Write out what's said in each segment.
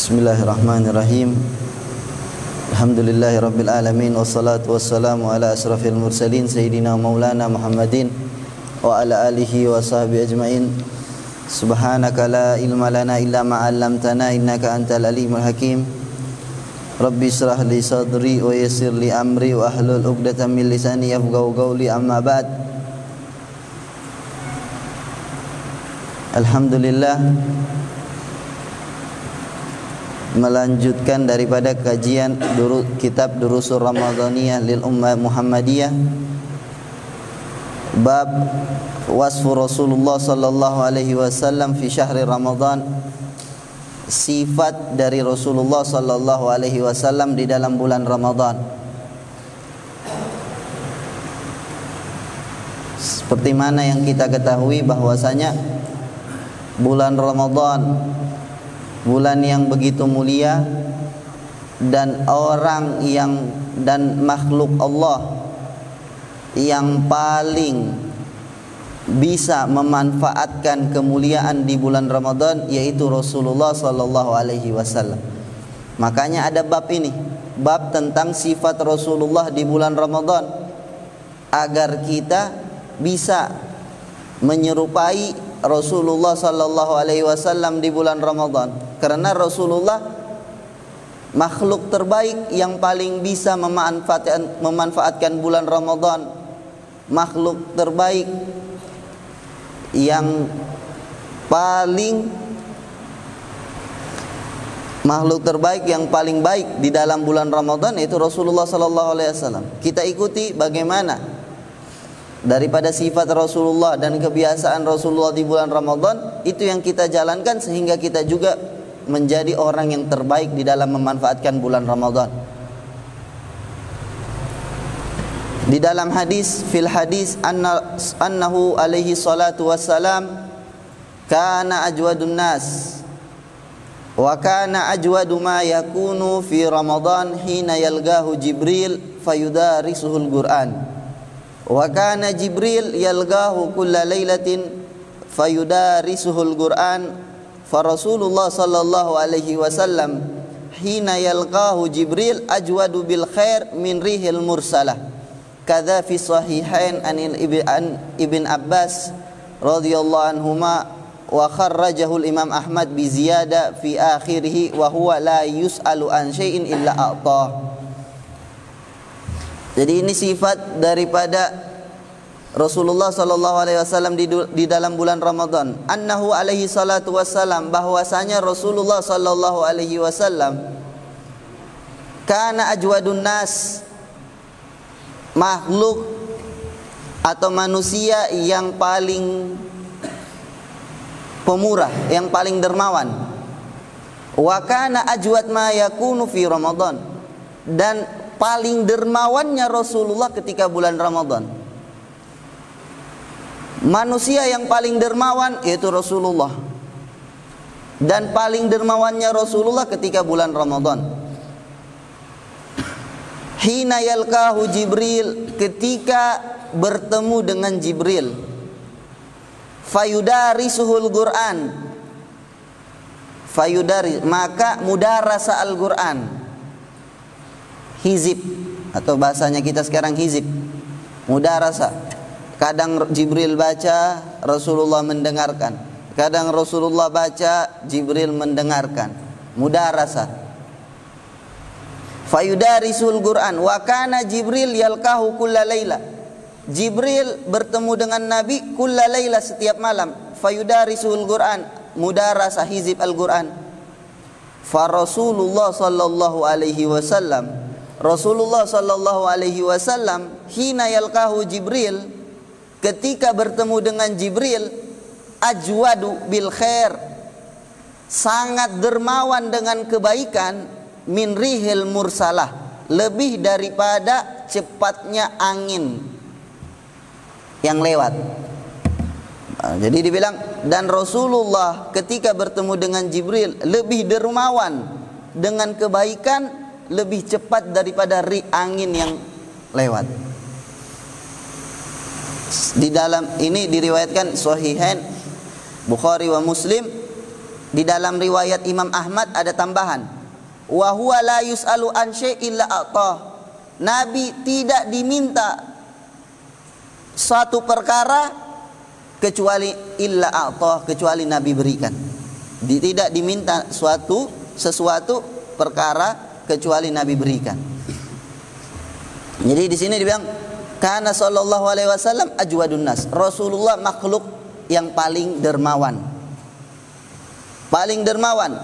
Bismillahirrahmanirrahim. Alhamdulillahirabbil alamin wassalatu wassalamu ala asrafil mursalin sayyidina maulana Muhammadin wa ala alihi wa sahbihi ajmain. Subhanaka la ilma lana illa ma 'allamtana innaka antal alimul hakim. Rabbi israh li sadri wa yassir li amri wa ahlul 'uqdatam min lisani yafqahu qawli, amma ba'd. Alhamdulillah, melanjutkan daripada kajian kitab Durusur Ramadhaniyah lil Ummah Muhammadiyah, bab wasfu Rasulullah sallallahu alaihi wasallam fi syahri Ramadan, sifat dari Rasulullah sallallahu alaihi wasallam di dalam bulan Ramadan. Seperti mana yang kita ketahui bahwasanya bulan Ramadan bulan yang begitu mulia, dan orang dan makhluk Allah yang paling bisa memanfaatkan kemuliaan di bulan Ramadan yaitu Rasulullah sallallahu alaihi wasallam. Makanya ada bab ini, bab tentang sifat Rasulullah di bulan Ramadan, agar kita bisa menyerupai Rasulullah sallallahu alaihi wasallam di bulan Ramadan. Karena Rasulullah makhluk terbaik yang paling bisa memanfaatkan bulan Ramadan, makhluk terbaik yang paling baik di dalam bulan Ramadan yaitu Rasulullah sallallahu alaihi wasallam. Kita ikuti bagaimana daripada sifat Rasulullah dan kebiasaan Rasulullah di bulan Ramadan, itu yang kita jalankan sehingga kita juga menjadi orang yang terbaik di dalam memanfaatkan bulan Ramadan. Di dalam hadis, fil hadis annahu alaihi salatu wassalam kana ajwadun nas wa kana ajwadu ma yakunu fi Ramadan hina yalgahu Jibril fayudarisuhul Qur'an. Wa kana Jibril yalgahu kulla lailatin fayudarisuhul Qur'an. Fa Rasulullah sallallahu alaihi wasallam hina yalqahu Jibril ajwadu bil khair min rihil mursalah. Kadza fi sahihain an Ibn Abbas radhiyallahu anhuma wa kharrajahu Imam Ahmad bi ziyada fi akhirih wa huwa la yus'alu an syai'in illa a'ta. Jadi ini sifat daripada Rasulullah sallallahu alaihi wasallam di dalam bulan Ramadan. Annahu alaihi salatu wassalam, bahwasanya Rasulullah sallallahu alaihi wasallam kana ajwadun nas, makhluk atau manusia yang paling pemurah, yang paling dermawan. Wa kana ajwad ma yakunu fi Ramadan, dan paling dermawannya Rasulullah ketika bulan Ramadan. Manusia yang paling dermawan yaitu Rasulullah, dan paling dermawannya Rasulullah ketika bulan Ramadan. Hina yalqahu Jibril, ketika bertemu dengan Jibril. Fayudarisuhul Qur'an, maka mudarasa Al-Qur'an, hizib atau bahasanya kita sekarang hizib, mudarasa. Kadang Jibril baca, Rasulullah mendengarkan. Kadang Rasulullah baca, Jibril mendengarkan. Mudarasa. Fayudarisul Qur'an wa kana Jibril yalqahu kulla laila. Jibril bertemu dengan Nabi kulla laila, setiap malam. Fayudarisul Qur'an, mudarasa hizib Al-Qur'an. Fa Rasulullah sallallahu alaihi wasallam, Rasulullah sallallahu alaihi wasallam hina yalqahu Jibril, ketika bertemu dengan Jibril, ajwadu bil khair, sangat dermawan dengan kebaikan, min rihil mursalah, lebih daripada cepatnya angin yang lewat. Jadi dibilang, dan Rasulullah ketika bertemu dengan Jibril lebih dermawan dengan kebaikan, lebih cepat daripada angin yang lewat. Di dalam ini diriwayatkan Sahihain Bukhari wa Muslim Di dalam riwayat Imam Ahmad ada tambahan, wa huwa la yus'alu an syai'in illa a'tah. Nabi tidak diminta suatu perkara kecuali illa a'tah, kecuali Nabi berikan. Tidak diminta sesuatu perkara kecuali Nabi berikan. Jadi di sini dibilang kana sallallahu alaihi wasallam ajwadun nas. Rasulullah makhluk yang paling dermawan. Paling dermawan,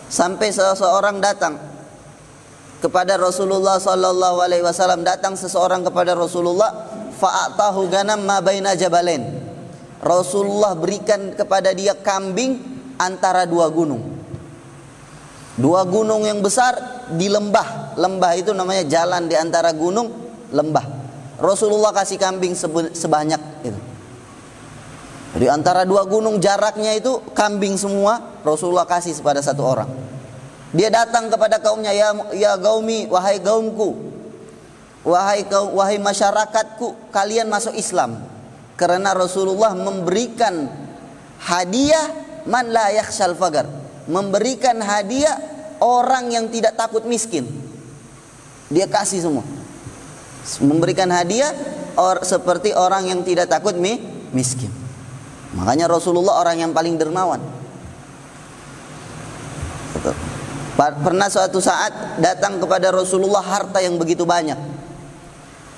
sampai seseorang datang kepada Rasulullah sallallahu alaihi wasallam, datang seseorang kepada Rasulullah, fa'atahu ganam ma baina jabalain. Rasulullah berikan kepada dia kambing antara dua gunung. Dua gunung yang besar di lembah. Lembah itu namanya jalan di antara gunung, lembah. Rasulullah kasih kambing sebanyak itu. Di antara dua gunung jaraknya itu kambing semua, Rasulullah kasih kepada satu orang. Dia datang kepada kaumnya, ya gaumi, wahai gaumku, wahai masyarakatku, kalian masuk Islam. Karena Rasulullah memberikan hadiah man la yakhshal fagar, memberikan hadiah orang yang tidak takut miskin. Dia kasih semua, memberikan hadiah seperti orang yang tidak takut miskin. Makanya Rasulullah orang yang paling dermawan. Pernah suatu saat datang kepada Rasulullah harta yang begitu banyak.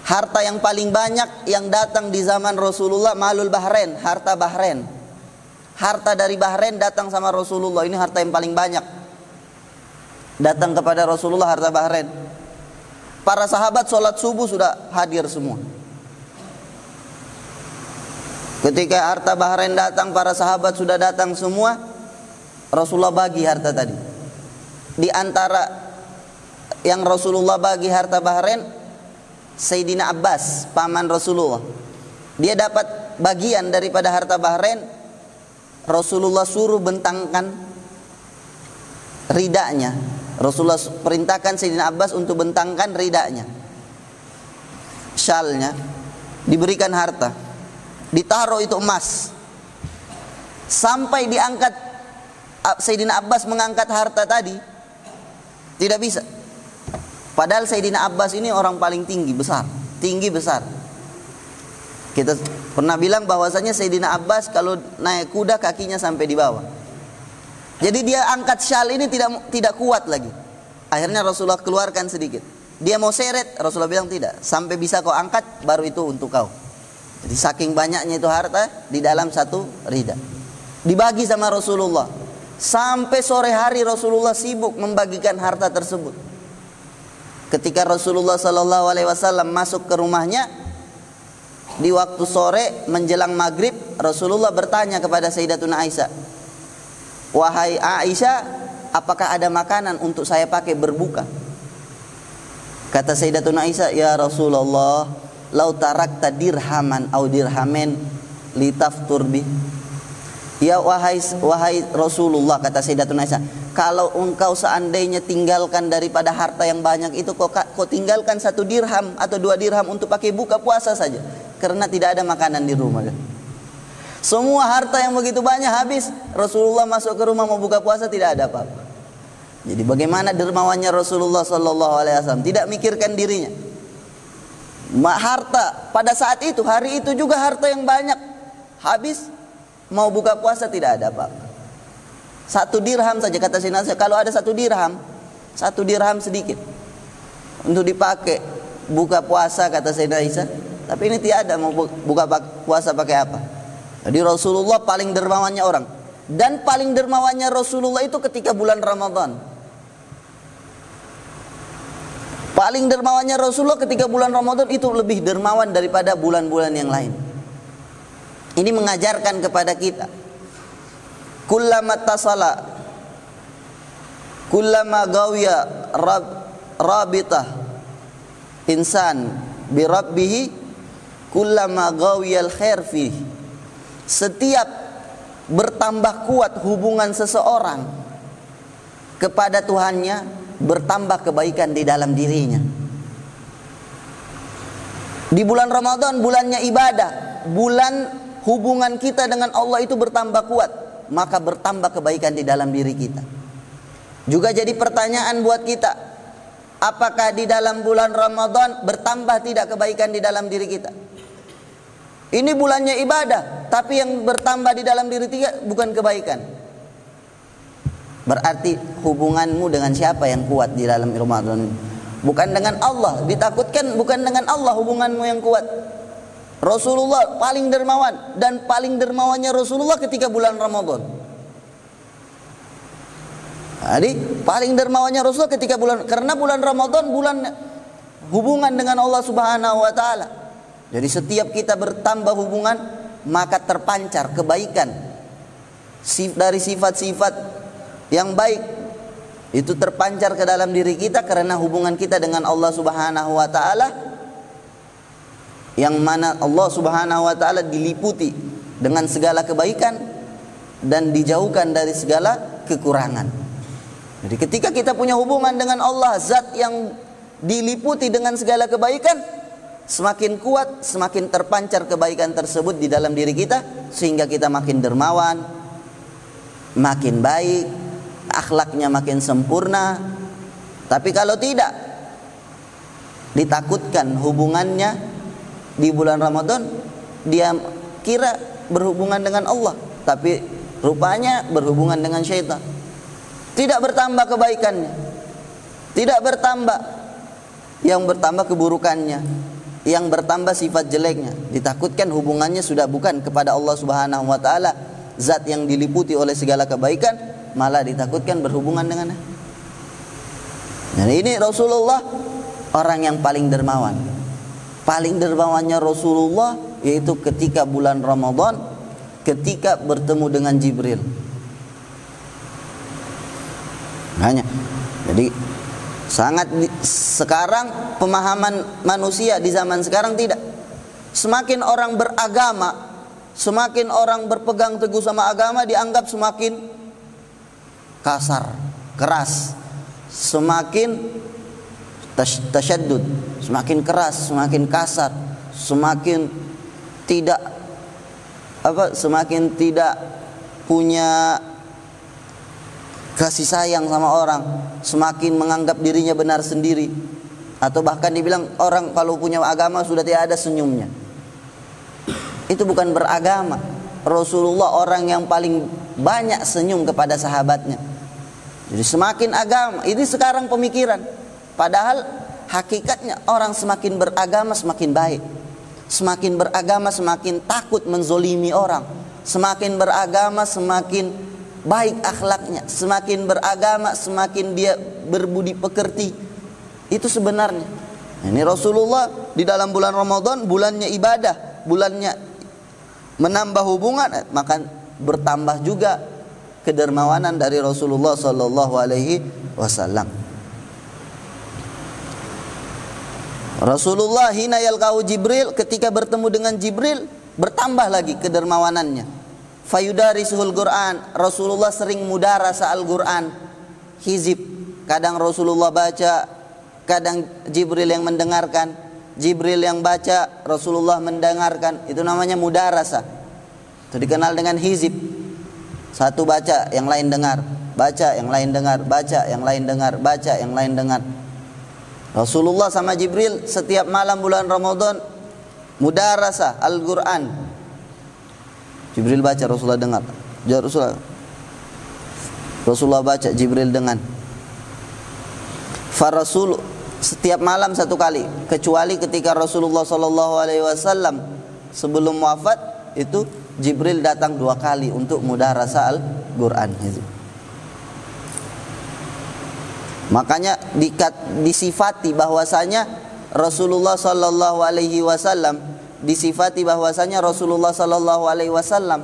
Harta yang paling banyak yang datang di zaman Rasulullah, malul Bahrain, harta Bahrain. Harta dari Bahrain datang sama Rasulullah, ini harta yang paling banyak. Datang kepada Rasulullah harta Bahrain. Para sahabat sholat subuh sudah hadir semua. Ketika harta Bahrain datang, para sahabat sudah datang semua. Rasulullah bagi harta tadi. Di antara yang Rasulullah bagi harta Bahrain, Sayyidina Abbas, paman Rasulullah. Dia dapat bagian daripada harta Bahrain. Rasulullah suruh bentangkan ridanya. Rasulullah perintahkan Sayyidina Abbas untuk bentangkan ridanya, syalnya. Diberikan harta, ditaruh itu emas. Sampai diangkat, Sayyidina Abbas mengangkat harta tadi, tidak bisa. Padahal Sayyidina Abbas ini orang paling tinggi besar. Kita pernah bilang bahwasanya Sayyidina Abbas kalau naik kuda kakinya sampai di bawah. Jadi dia angkat syal ini tidak kuat lagi. Akhirnya Rasulullah keluarkan sedikit. Dia mau seret, Rasulullah bilang tidak. Sampai bisa kau angkat, baru itu untuk kau. Jadi saking banyaknya itu harta di dalam satu rida. Dibagi sama Rasulullah. Sampai sore hari Rasulullah sibuk membagikan harta tersebut. Ketika Rasulullah sallallahu alaihi wasallam masuk ke rumahnya di waktu sore menjelang maghrib, Rasulullah bertanya kepada Sayyidatuna Aisyah, wahai Aisyah, apakah ada makanan untuk saya pakai berbuka? Kata Sayyidatuna Aisyah, ya Rasulullah, lau tarakta dirhaman au dirhamen litaftur bih. Ya wahai Rasulullah, kata Sayyidatuna Aisyah, kalau engkau seandainya tinggalkan daripada harta yang banyak itu, kau tinggalkan 1 dirham atau 2 dirham untuk pakai buka puasa saja, karena tidak ada makanan di rumah. Semua harta yang begitu banyak habis, Rasulullah masuk ke rumah mau buka puasa tidak ada apa-apa. Jadi bagaimana dermawannya Rasulullah sallallahu alaihi wasallam, tidak mikirkan dirinya. Harta pada saat itu, hari itu juga harta yang banyak habis, mau buka puasa tidak ada apa-apa. 1 dirham saja, kata Sayyidina Aisyah, kalau ada 1 dirham sedikit untuk dipakai buka puasa, kata Sayyidina Aisyah. Tapi ini tiada, mau buka puasa pakai apa? Jadi Rasulullah paling dermawannya orang. Dan paling dermawannya Rasulullah itu ketika bulan Ramadan. Paling dermawannya Rasulullah ketika bulan Ramadan itu lebih dermawan daripada bulan-bulan yang lain. Ini mengajarkan kepada kita, kullama tasala, kullama gawiya rabitah insan bi rabbih, kullama gawiyal khair fi. Setiap bertambah kuat hubungan seseorang kepada Tuhannya, bertambah kebaikan di dalam dirinya. Di bulan Ramadan, bulannya ibadah, bulan hubungan kita dengan Allah itu bertambah kuat. maka bertambah kebaikan di dalam diri kita. Juga jadi pertanyaan buat kita, apakah di dalam bulan Ramadan bertambah tidak kebaikan di dalam diri kita? Ini bulannya ibadah, tapi yang bertambah di dalam diri kita bukan kebaikan. Berarti hubunganmu dengan siapa yang kuat di dalam Ramadan ini? Bukan dengan Allah. Ditakutkan bukan dengan Allah hubunganmu yang kuat. Rasulullah paling dermawan, dan paling dermawannya Rasulullah ketika bulan Ramadan. Jadi paling dermawannya Rasulullah ketika karena bulan Ramadan bulan hubungan dengan Allah Subhanahu wa taala. Jadi setiap kita bertambah hubungan, maka terpancar kebaikan dari sifat-sifat yang baik itu terpancar ke dalam diri kita karena hubungan kita dengan Allah Subhanahu wa taala, yang mana Allah Subhanahu wa taala diliputi dengan segala kebaikan dan dijauhkan dari segala kekurangan. Jadi ketika kita punya hubungan dengan Allah, zat yang diliputi dengan segala kebaikan, semakin kuat, semakin terpancar kebaikan tersebut di dalam diri kita, sehingga kita makin dermawan, makin baik, akhlaknya makin sempurna. Tapi kalau tidak, ditakutkan hubungannya di bulan Ramadan, dia kira berhubungan dengan Allah, tapi rupanya berhubungan dengan syaitan. Tidak bertambah kebaikannya, tidak bertambah, yang bertambah keburukannya, yang bertambah sifat jeleknya. Ditakutkan hubungannya sudah bukan kepada Allah Subhanahu wa taala, zat yang diliputi oleh segala kebaikan, malah ditakutkan berhubungan dengannya. Dan ini Rasulullah orang yang paling dermawan. Paling dermawannya Rasulullah yaitu ketika bulan Ramadan, ketika bertemu dengan Jibril. Hanya jadi sangat sekarang pemahaman manusia di zaman sekarang tidak. Semakin orang beragama, semakin orang berpegang teguh sama agama, dianggap semakin kasar, keras, semakin tasyaddud, semakin keras, semakin kasar, semakin tidak semakin tidak punya kasih sayang sama orang, semakin menganggap dirinya benar sendiri, atau bahkan dibilang orang kalau punya agama sudah tidak ada senyumnya. Itu bukan beragama. Rasulullah orang yang paling banyak senyum kepada sahabatnya. Jadi semakin agama, ini sekarang pemikiran. Padahal hakikatnya orang semakin beragama semakin baik. Semakin beragama semakin takut menzolimi orang. Semakin beragama semakin baik akhlaknya. Semakin beragama semakin dia berbudi pekerti. Itu sebenarnya. Ini Rasulullah di dalam bulan Ramadan, bulannya ibadah, bulannya menambah hubungan, maka bertambah juga kedermawanan dari Rasulullah sallallahu alaihi wasallam. Rasulullah hina yalqau Jibril, ketika bertemu dengan Jibril bertambah lagi kedermawanannya. Fayudarisuhul Quran, Rasulullah sering mudarasa Al-Quran, hizib. Kadang Rasulullah baca, kadang Jibril yang mendengarkan. Jibril yang baca, Rasulullah mendengarkan. Itu namanya mudarasa. Itu dikenal dengan hizib. Satu baca, yang lain dengar. Baca, yang lain dengar. Baca, yang lain dengar. Baca, yang lain dengar. Rasulullah sama Jibril setiap malam bulan Ramadan mudarasa Al-Quran. Jibril baca, Rasulullah dengar. Rasulullah baca, Jibril dengar. Farasul setiap malam satu kali, kecuali ketika Rasulullah sallallahu alaihi wasallam sebelum wafat itu Jibril datang 2 kali untuk mudarasa Al-Quran. Makanya disifati bahwasanya Rasulullah sallallahu alaihi wasallam disifati bahwasanya Rasulullah sallallahu alaihi wasallam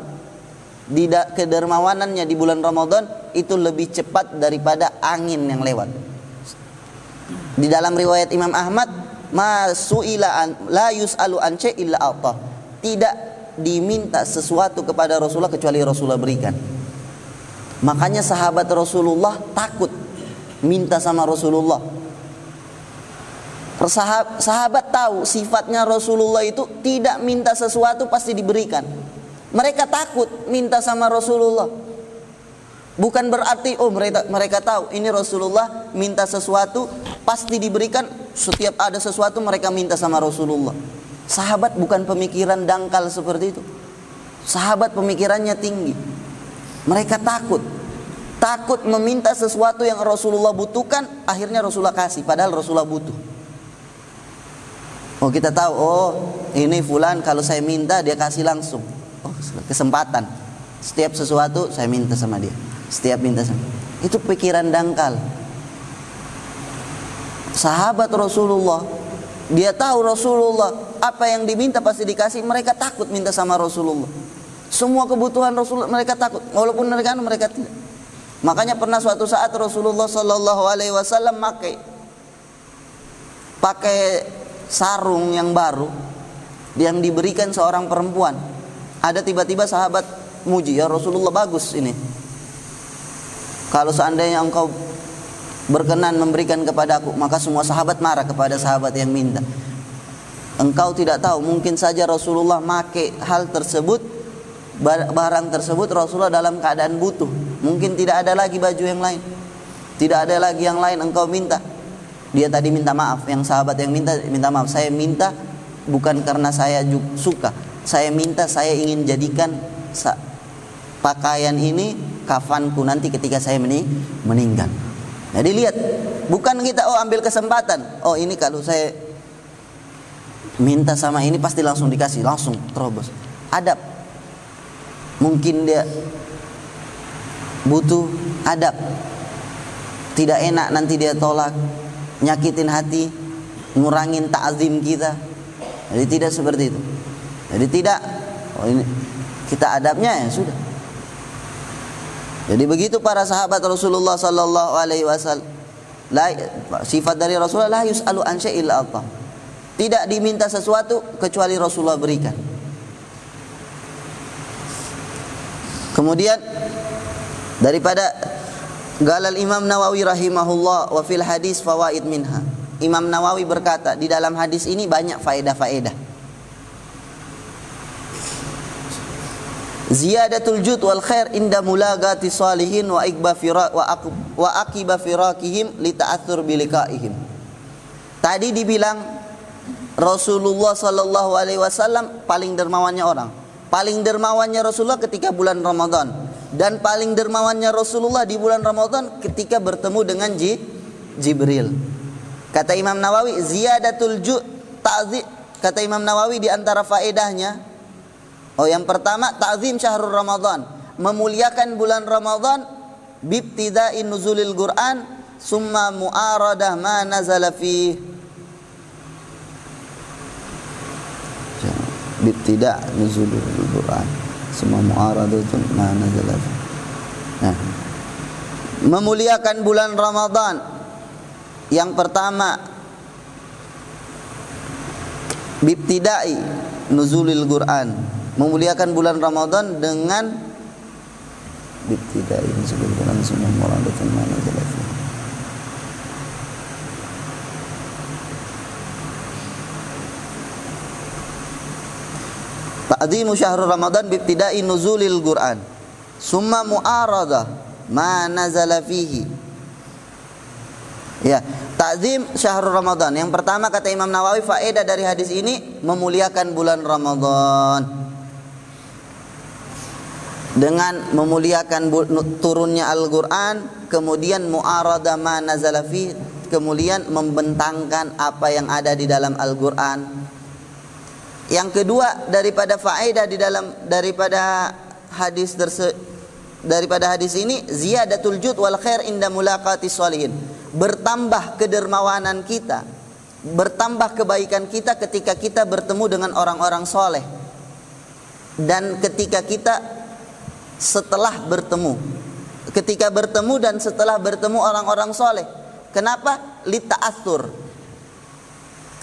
kedermawanannya di bulan Ramadan itu lebih cepat daripada angin yang lewat. Di dalam riwayat Imam Ahmad, ma suila la yusalu an illa a'ta. Tidak diminta sesuatu kepada Rasulullah kecuali Rasulullah berikan. Makanya sahabat Rasulullah takut minta sama Rasulullah. Sahabat tahu sifatnya Rasulullah itu tidak minta sesuatu pasti diberikan. Mereka takut minta sama Rasulullah. Bukan berarti mereka tahu ini Rasulullah minta sesuatu pasti diberikan. Setiap ada sesuatu mereka minta sama Rasulullah. Sahabat bukan pemikiran dangkal seperti itu. Sahabat pemikirannya tinggi. Mereka takut meminta sesuatu yang Rasulullah butuhkan, akhirnya Rasulullah kasih padahal Rasulullah butuh. Oh, kita tahu, oh ini fulan kalau saya minta dia kasih langsung. Oh, kesempatan. Setiap sesuatu saya minta sama dia. Setiap minta sama. Itu pikiran dangkal. Sahabat Rasulullah, dia tahu Rasulullah apa yang diminta pasti dikasih, mereka takut minta sama Rasulullah. Semua kebutuhan Rasulullah mereka takut, walaupun mereka tidak. Makanya pernah suatu saat Rasulullah sallallahu alaihi wasallam pakai sarung yang baru yang diberikan seorang perempuan. Ada tiba-tiba sahabat muji, ya Rasulullah bagus ini. Kalau seandainya engkau berkenan memberikan kepadaku, maka semua sahabat marah kepada sahabat yang minta. Engkau tidak tahu, mungkin saja Rasulullah make hal tersebut, barang tersebut Rasulullah dalam keadaan butuh. Mungkin tidak ada lagi baju yang lain, tidak ada lagi yang lain, engkau minta. Dia tadi minta maaf, yang sahabat yang minta maaf. Saya minta bukan karena saya suka, saya minta saya ingin jadikan pakaian ini kafanku nanti ketika saya meninggal. Jadi lihat, bukan kita ambil kesempatan. Oh ini kalau saya minta sama ini pasti langsung dikasih, langsung terobos. Adab. Mungkin dia butuh adab. Tidak enak nanti dia tolak, nyakitin hati, ngurangin ta'zim kita. Jadi tidak seperti itu. Jadi tidak, oh ini kita adabnya ya sudah. Jadi begitu para sahabat Rasulullah sallallahu alaihi wasallam. Sifat dari Rasulullah, la yus'alu an syai'il illa. Tidak diminta sesuatu kecuali Rasulullah berikan. Kemudian daripada galal Imam Nawawi rahimahullah, wa fil hadis fawaid minha. Imam Nawawi berkata, di dalam hadis ini banyak faedah-faedah. Ziyadatul jud wal khair inda mulagati salihin wa aqiba firakihim li ta'athur bilikaihim. Tadi dibilang Rasulullah sallallahu alaihi wasallam paling dermawannya orang. Paling dermawannya Rasulullah ketika bulan Ramadan, dan paling dermawannya Rasulullah di bulan Ramadan ketika bertemu dengan Jibril. Kata Imam Nawawi, ziyadatul jud ta'zim. Kata Imam Nawawi di antara faedahnya, yang pertama ta'zim syahrul Ramadan, memuliakan bulan Ramadan, bibtida'i nuzulil Qur'an, summa mu'aradah ma nazala fi. Bibtida' nuzulil Qur'an, summa mu'aradah ma nazala fi. Nah, memuliakan bulan Ramadan, yang pertama bibtida'i nuzulil Qur'an, memuliakan bulan Ramadan dengan bibtida'i nuzulil Qur'an summa mu'aradah ma nazala fi. Ta'zimu syahrul Ramadan bibtida'i nuzulil Qur'an summa mu'aradah ma nazala fihi. Ya, ta'zim syahrul Ramadan. Yang pertama kata Imam Nawawi, faedah dari hadis ini memuliakan bulan Ramadan dengan memuliakan turunnya Al-Qur'an, kemudian mu'aradah ma nazala fihi, kemudian membentangkan apa yang ada di dalam Al-Qur'an. Yang kedua daripada faedah daripada hadis ini, ziyadatul jud wal khair inda mulaqati sholihin. Bertambah kedermawanan kita, bertambah kebaikan kita ketika kita bertemu dengan orang-orang soleh, dan ketika kita setelah bertemu, ketika bertemu dan setelah bertemu orang-orang soleh. Kenapa? Lita'athur,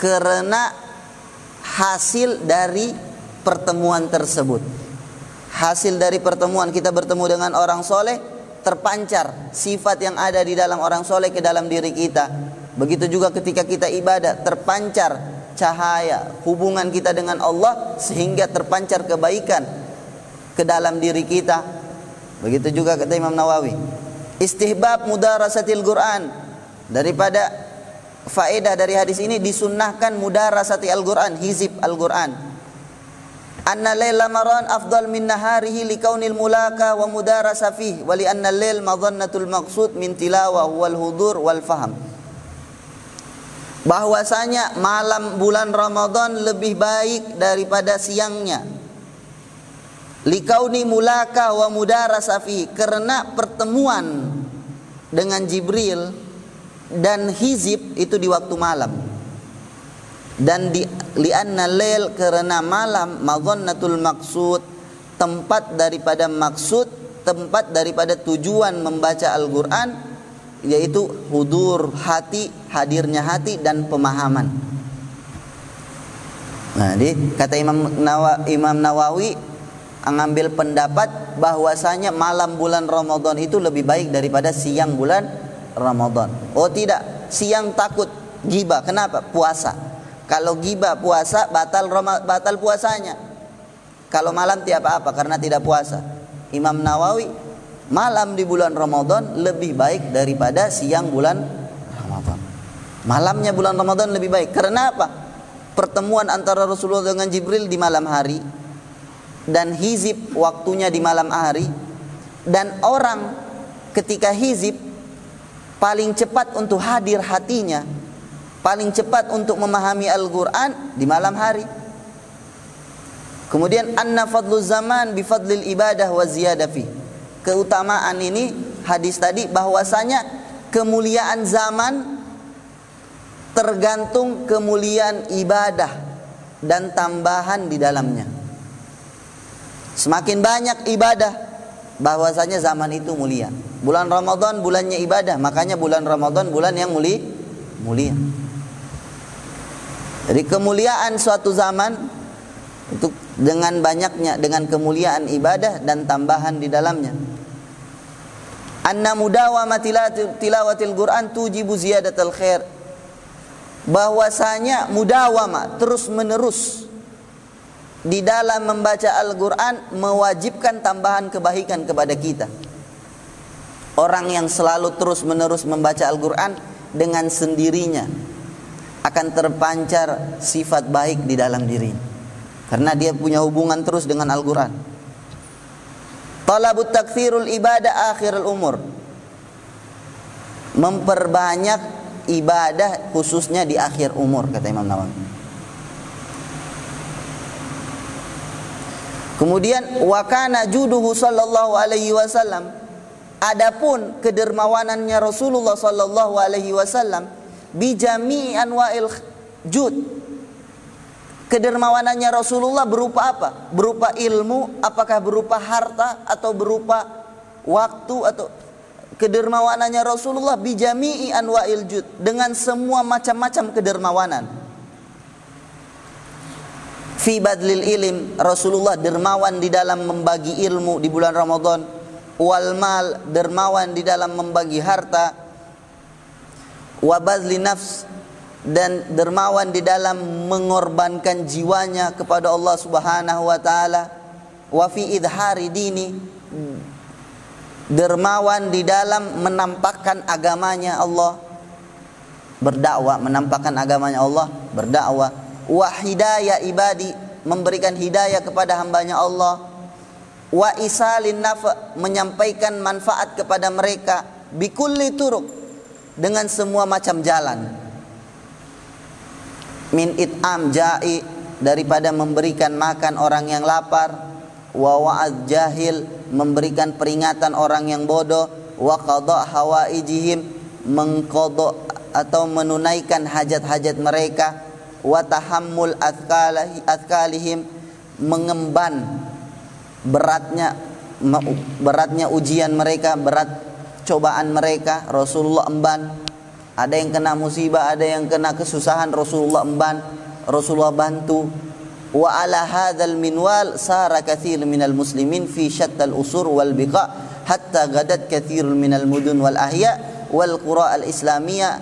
karena hasil dari pertemuan tersebut, hasil dari pertemuan kita bertemu dengan orang soleh, terpancar sifat yang ada di dalam orang soleh ke dalam diri kita. Begitu juga ketika kita ibadah, terpancar cahaya hubungan kita dengan Allah, sehingga terpancar kebaikan ke dalam diri kita. Begitu juga kata Imam Nawawi. Istihbab mudarasatil Quran. Daripada faedah dari hadis ini disunnahkan mudarasati Al-Quran, hizib Al-Quran. Anna laila maran afdal min naharihi likaunil mulaka wa mudarasa fihi wa li anna lail madhannatul maqsud min tilawah wal hudur wal faham. Bahwasanya malam bulan Ramadan lebih baik daripada siangnya. Likauni mulaka wa mudarasa fihi, karena pertemuan dengan Jibril dan hizib itu di waktu malam. Dan di li'anna lail, karena malam, madhannatul maqsud, tempat daripada maksud, tempat daripada tujuan membaca Al-Quran, yaitu hudur hati, hadirnya hati dan pemahaman. Nah, jadi kata Imam Nawawi mengambil pendapat bahwasanya malam bulan Ramadan itu lebih baik daripada siang bulan Ramadan. Oh tidak, siang takut ghibah. Kenapa? Puasa. Kalau ghibah puasa batal puasanya. Kalau malam tidak apa-apa karena tidak puasa. Imam Nawawi, malam di bulan Ramadan lebih baik daripada siang bulan Ramadan. Malamnya bulan Ramadan lebih baik. Karena apa? Pertemuan antara Rasulullah dengan Jibril di malam hari, dan hizib waktunya di malam hari. Dan orang ketika hizib paling cepat untuk hadir hatinya, paling cepat untuk memahami Al-Quran di malam hari. Kemudian anna fadlu zaman bi fadlil ibadah wa ziyadah fi. Keutamaan ini hadis tadi bahwasanya kemuliaan zaman tergantung kemuliaan ibadah dan tambahan di dalamnya. Semakin banyak ibadah, bahwasanya zaman itu mulia. Bulan Ramadan bulannya ibadah, makanya bulan Ramadan bulan yang mulia. Jadi kemuliaan suatu zaman itu dengan banyaknya, dengan kemuliaan ibadah dan tambahan di dalamnya. Anna mudawama tilawatil Quran tujibu ziyadatal khair. Bahwasanya mudawama, terus menerus di dalam membaca Al-Quran mewajibkan tambahan kebaikan kepada kita. Orang yang selalu terus menerus membaca Al-Quran, dengan sendirinya akan terpancar sifat baik di dalam dirinya, karena dia punya hubungan terus dengan Al-Quran. Talabut takthirul ibadah akhirul umur, memperbanyak ibadah khususnya di akhir umur, kata Imam Nawawi. Kemudian wa kana juduhu sallallahu alaihi wasallam, adapun kedermawanannya Rasulullah sallallahu alaihi wasallam bi jami'i anwa'il jud. Kedermawanannya Rasulullah berupa apa? Berupa ilmu, apakah berupa harta atau berupa waktu, atau kedermawanannya Rasulullah bi jami'i anwa'il jud, dengan semua macam-macam kedermawanan. Fi badlil ilim, Rasulullah dermawan di dalam membagi ilmu di bulan Ramadan. Wal mal, dermawan di dalam membagi harta. Wa badli nafs, dan dermawan di dalam mengorbankan jiwanya kepada Allah Subhanahu wa taala. Wa fi idhari dini, dermawan di dalam menampakkan agamanya Allah, berdakwah, menampakkan agamanya Allah, berdakwah. Wa hidayah ibadi, memberikan hidayah kepada hambanya Allah. Wa isalin nafa, menyampaikan manfaat kepada mereka. Bikulli turuk, dengan semua macam jalan. Min it'am ja'i, daripada memberikan makan orang yang lapar. Wa wa'ad jahil, memberikan peringatan orang yang bodoh. Wa qada' hawaijihim, mengqada' atau menunaikan hajat-hajat mereka. Wa tahammul athqalihim, mengemban beratnya ujian mereka, berat cobaan mereka. Rasulullah emban. Ada yang kena musibah, ada yang kena kesusahan, Rasulullah emban, Rasulullah bantu. Wa ala hadzal minwal sara katsir minal muslimin fi syattal usur wal biqa, hatta gadat katsirun minal mudun wal ahya wal qura al islamiyah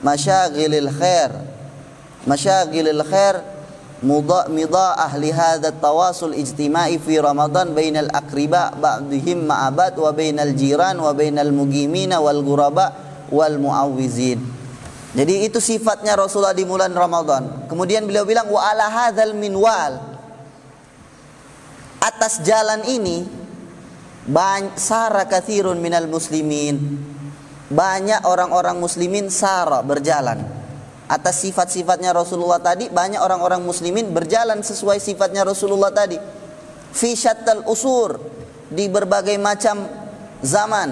masyaghilil khair midha'ah li hadha tawasul ijtima'i fi Ramadan bainal aqriba ba'dihim ma'abad wa bainal jiran wa bainal mugimina wal ghuraba wal muawwizin. Jadi itu sifatnya Rasulullah di bulan Ramadan. Kemudian beliau bilang wa ala hadzal minwal, atas jalan ini sara katsirun minal muslimin, banyak orang-orang muslimin sara berjalan atas sifat-sifatnya Rasulullah tadi. Banyak orang-orang muslimin berjalan sesuai sifatnya Rasulullah tadi. Fi syattal usur, di berbagai macam zaman,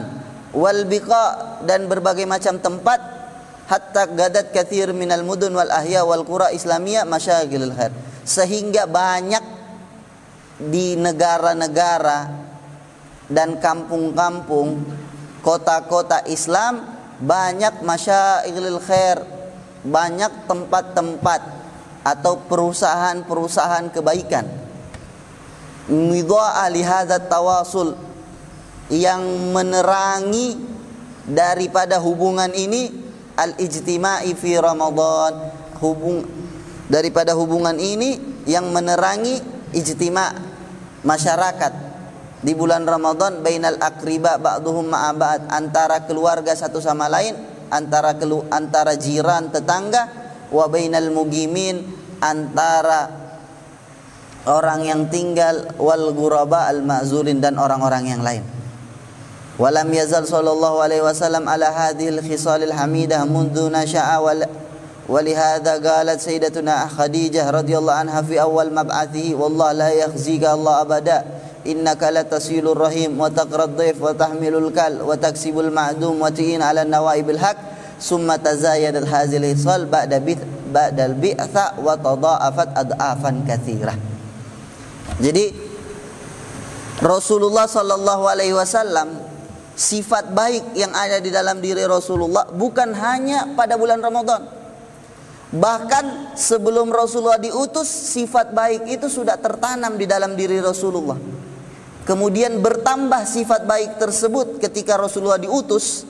wal biqa, dan berbagai macam tempat, hatta gadat katsir minal mudun wal ahya wal qura islamiyah masyaghilul khair, sehingga banyak di negara-negara dan kampung-kampung, kota-kota Islam, banyak masyaghilul khair, banyak tempat-tempat atau perusahaan-perusahaan kebaikan. Midha'a li hadzal tawasul, yang menerangi daripada hubungan ini, al-ijtima'i fi Ramadan, daripada hubungan ini yang menerangi ijtima' masyarakat di bulan Ramadan, bainal aqriba ba'duhum ma'a ba'd, antara keluarga satu sama lain, antara jiran tetangga, wa bainal mugimin, antara orang yang tinggal, wal ghuraba al ma'zurin, dan orang-orang yang lain. Walam yazal sallallahu alaihi wasallam ala hadhil khisalil hamidah mundu nasha'a walihada qalat sayyidatuna Khadijah radhiyallahu anha fi awal mab'athihi wallahu la yakhzika Allah abada innaka latasilur rahim wa taqrad dhaif wa tahmilul kal wa taksibul ma'dum wa tu'in 'ala nawaibil haq summa tazayadat hazil hisal ba'dal bi'tha wa tadha'afat ad'afan katsirah. Jadi Rasulullah sallallahu alaihi wasallam, sifat baik yang ada di dalam diri Rasulullah bukan hanya pada bulan Ramadan. Bahkan sebelum Rasulullah diutus, sifat baik itu sudah tertanam di dalam diri Rasulullah. Kemudian bertambah sifat baik tersebut ketika Rasulullah diutus,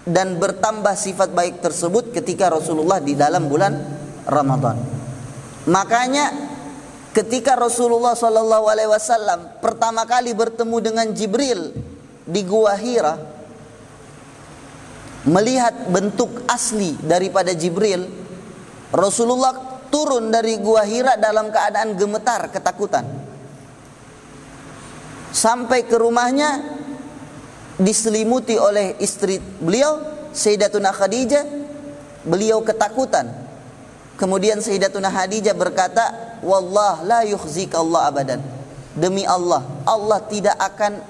dan bertambah sifat baik tersebut ketika Rasulullah di dalam bulan Ramadan. Makanya ketika Rasulullah SAW pertama kali bertemu dengan Jibril di Gua Hira, melihat bentuk asli daripada Jibril, Rasulullah turun dari Gua Hira dalam keadaan gemetar, ketakutan. Sampai ke rumahnya diselimuti oleh istri beliau, Sayyidatuna Khadijah. Beliau ketakutan. Kemudian Sayyidatuna Khadijah berkata, wallah la yukhzika Allah abadan, demi Allah, Allah tidak akan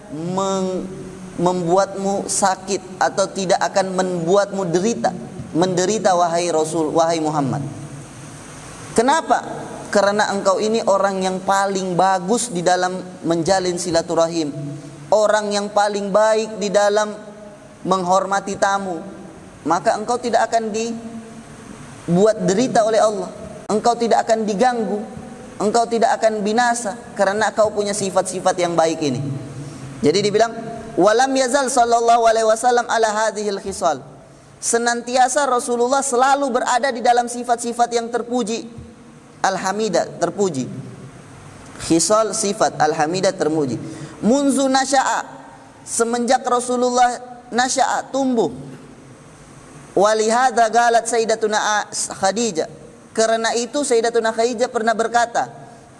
membuatmu sakit atau tidak akan membuatmu menderita wahai Rasul, wahai Muhammad. Kenapa? Karena engkau ini orang yang paling bagus di dalam menjalin silaturahim, orang yang paling baik di dalam menghormati tamu, maka engkau tidak akan dibuat derita oleh Allah, engkau tidak akan diganggu, engkau tidak akan binasa, karena engkau punya sifat-sifat yang baik ini. Jadi dibilang walam yazal sallallahu alaihi wasallam ala hadhil khisal, senantiasa Rasulullah selalu berada di dalam sifat-sifat yang terpuji. Al-hamidah, terpuji. Khisal sifat, al-hamidah, terpuji. Munzu nasya'a, semenjak Rasulullah nasya'a, tumbuh. Walihada galat Sayyidatuna Khadijah, karena itu Sayyidatuna Khadijah pernah berkata,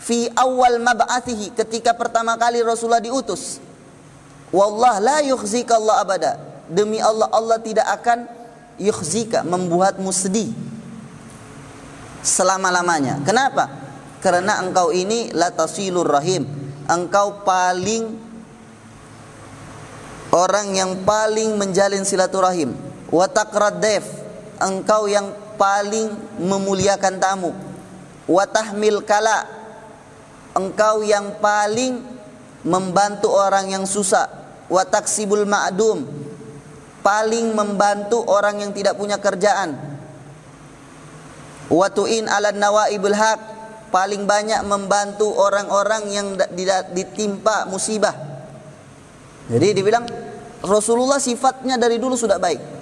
fi awal mab'athihi, ketika pertama kali Rasulullah diutus, wallah la yukhzika Allah abada, demi Allah, Allah tidak akan yukhzika, membuatmu sedih selama-lamanya. Kenapa? Karena engkau ini la tasilur rahim, engkau paling, orang yang paling menjalin silaturahim. Wa taqrad dhaif, engkau yang paling memuliakan tamu. Wa tahmil kala, engkau yang paling membantu orang yang susah. Wa taksibul ma'dum, paling membantu orang yang tidak punya kerjaan. Wa tu'in 'ala nawaibul haq, paling banyak membantu orang-orang yang ditimpa musibah. Jadi dibilang Rasulullah sifatnya dari dulu sudah baik.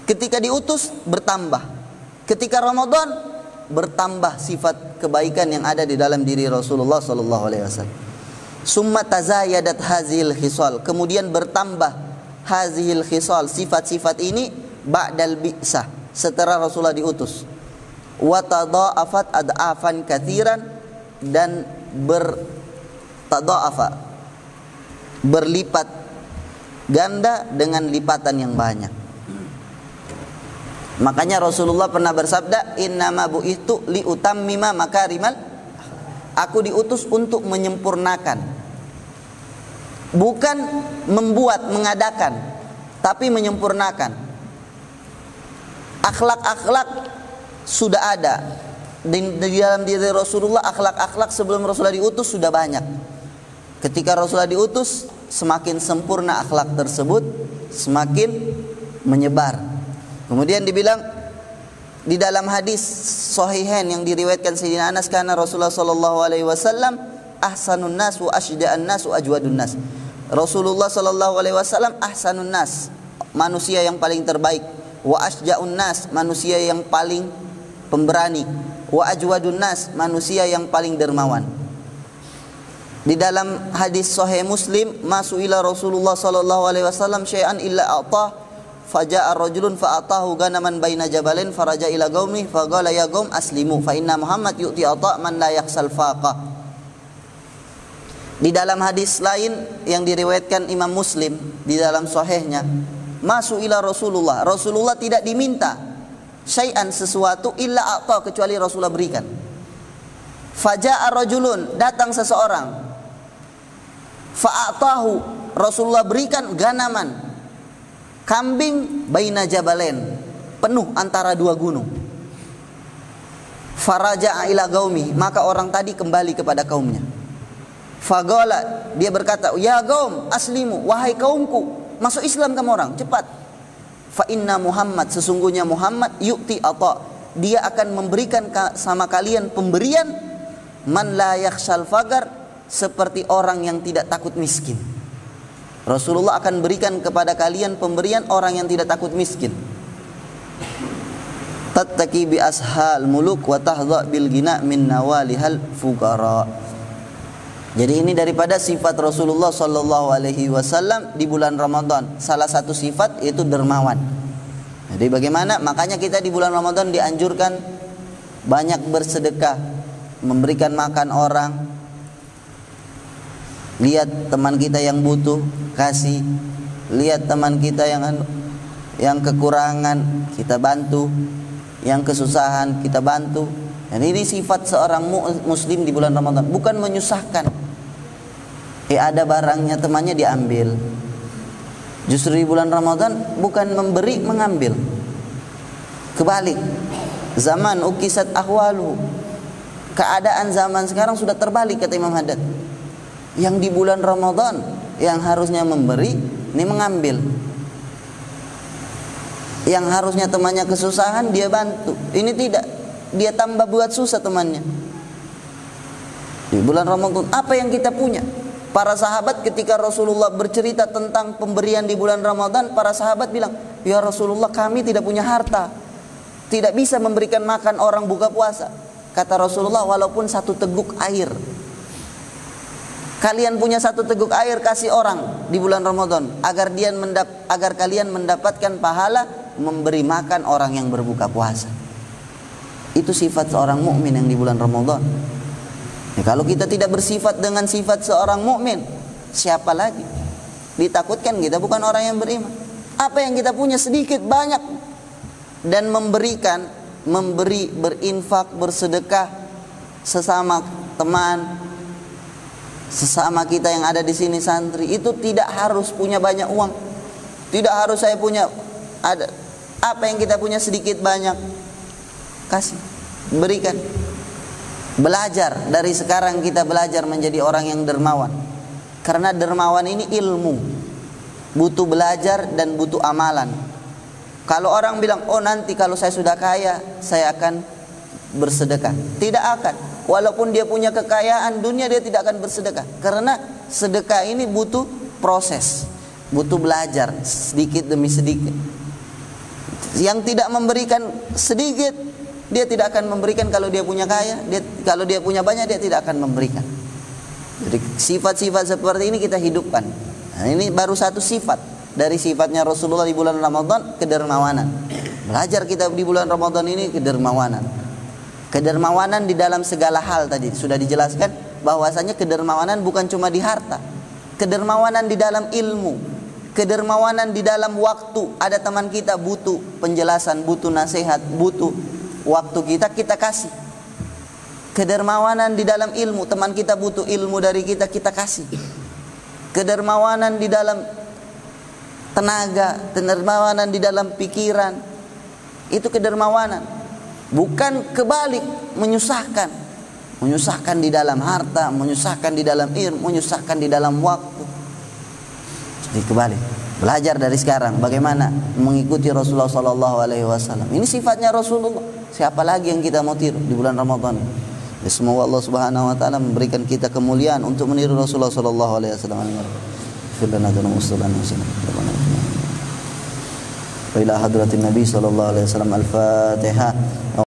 Ketika diutus bertambah. Ketika Ramadan bertambah sifat kebaikan yang ada di dalam diri Rasulullah sallallahu alaihi wasallam. Summa tazayadat hazil khisal, kemudian bertambah hazil khisal, sifat-sifat ini ba'dal bi'sah, setelah Rasulullah diutus. Wa tadha'afat ad'afan katsiran, dan bertadha'afa, berlipat ganda dengan lipatan yang banyak. Makanya Rasulullah pernah bersabda, innama bu'ithu liutammima makarimal, aku diutus untuk menyempurnakan, bukan membuat, mengadakan, tapi menyempurnakan. Akhlak-akhlak sudah ada di dalam diri Rasulullah. Akhlak-akhlak sebelum Rasulullah diutus sudah banyak. Ketika Rasulullah diutus, semakin sempurna akhlak tersebut, semakin menyebar. Kemudian dibilang di dalam hadis sahihain yang diriwayatkan Sayyidina Anas, karena Rasulullah sallallahu alaihi wasallam ahsanun nas wa asyda'an nas wa ajwadun nas. Rasulullah sallallahu alaihi wasallam ahsanun nas, manusia yang paling terbaik, wa asyda'un nas, manusia yang paling pemberani, wa ajwadun nas, manusia yang paling dermawan. Di dalam hadis sahih Muslim, masuila Rasulullah sallallahu alaihi wasallam syai'an illa a'tah, faja'a rajulun fa'atahu ganaman baina jabalain faraja ila qaumi faqala ya qaum aslimu fa inna Muhammad yu'ti ata' man la yakhsal faqah. Di dalam hadis lain yang diriwayatkan Imam Muslim di dalam sahihnya, masuila Rasulullah, Rasulullah tidak diminta syai'an, sesuatu, illa ata, kecuali Rasulullah berikan. Faja'a rajulun, datang seseorang, fa'atahu, Rasulullah berikan ganaman, kambing, baina jabalain, penuh antara dua gunung. Faraja'a ila qaumi, maka orang tadi kembali kepada kaumnya. Faqala, dia berkata, ya qaum aslimu, wahai kaumku, masuk Islam kamu orang, cepat. Fa inna Muhammad, sesungguhnya Muhammad, yu'ti ata, dia akan memberikan sama kalian pemberian, man la yakhshal faqar, seperti orang yang tidak takut miskin. Rasulullah akan berikan kepada kalian pemberian orang yang tidak takut miskin. Tattaqi bi ashal muluk wa tahdha bil ghina min nawalihal fuqara. Jadi ini daripada sifat Rasulullah sallallahu alaihi wasallam di bulan Ramadan. Salah satu sifat yaitu dermawan. Jadi bagaimana? Makanya kita di bulan Ramadan dianjurkan banyak bersedekah, memberikan makan orang. Lihat teman kita yang butuh, kasih. Lihat teman kita yang kekurangan, kita bantu. Yang kesusahan, kita bantu. Dan ini sifat seorang muslim di bulan Ramadan, bukan menyusahkan. Ada barangnya temannya diambil. Justru di bulan Ramadan bukan memberi, mengambil. Kebalik. Zaman ukisat ahwalu. Keadaan zaman sekarang sudah terbalik, kata Imam Haddad. Yang di bulan Ramadan yang harusnya memberi, ini mengambil. Yang harusnya temannya kesusahan, dia bantu. Ini tidak, dia tambah buat susah temannya. Di bulan Ramadan apa yang kita punya? Para sahabat ketika Rasulullah bercerita tentang pemberian di bulan Ramadan, para sahabat bilang, ya Rasulullah, kami tidak punya harta, tidak bisa memberikan makan orang buka puasa. Kata Rasulullah, walaupun satu teguk air, kalian punya satu teguk air, kasih orang di bulan Ramadan, agar kalian mendapatkan pahala memberi makan orang yang berbuka puasa. Itu sifat seorang mukmin yang di bulan Ramadan. Ya, kalau kita tidak bersifat dengan sifat seorang mukmin, siapa lagi? Ditakutkan kita bukan orang yang beriman. Apa yang kita punya sedikit banyak, dan memberikan, memberi, berinfak, bersedekah sesama teman, sesama kita yang ada di sini santri, itu tidak harus punya banyak uang. Tidak harus saya punya ada. Apa yang kita punya sedikit banyak, kasih, berikan. Belajar dari sekarang, kita belajar menjadi orang yang dermawan. Karena dermawan ini ilmu, butuh belajar dan butuh amalan. Kalau orang bilang, oh nanti kalau saya sudah kaya saya akan bersedekah, tidak akan. Walaupun dia punya kekayaan dunia, dia tidak akan bersedekah. Karena sedekah ini butuh proses, butuh belajar sedikit demi sedikit. Yang tidak memberikan sedikit, Dia tidak akan memberikan kalau dia punya kaya, kalau dia punya banyak dia tidak akan memberikan. Jadi sifat-sifat seperti ini kita hidupkan. Nah, ini baru satu sifat dari sifatnya Rasulullah di bulan Ramadan, kedermawanan. Belajar kita di bulan Ramadan ini kedermawanan. Kedermawanan di dalam segala hal tadi sudah dijelaskan bahwasanya kedermawanan bukan cuma di harta. Kedermawanan di dalam ilmu, kedermawanan di dalam waktu. Ada teman kita butuh penjelasan, butuh nasihat, butuh waktu kita kasih. Kedermawanan di dalam ilmu, teman kita butuh ilmu dari kita kasih. Kedermawanan di dalam tenaga, kedermawanan di dalam pikiran, itu kedermawanan. Bukan kebalik, menyusahkan di dalam harta, menyusahkan di dalam ilmu, menyusahkan di dalam waktu. Jadi kebalik. Belajar dari sekarang bagaimana mengikuti Rasulullah SAW. Ini sifatnya Rasulullah. Siapa lagi yang kita mau tiru di bulan Ramadan? Ya, semoga Allah Subhanahu Wa Taala memberikan kita kemuliaan untuk meniru Rasulullah SAW. Firlana dan Muslimin. Wa ila hadratin Nabi sallallahu alaihi wasallam. Al-Fatihah.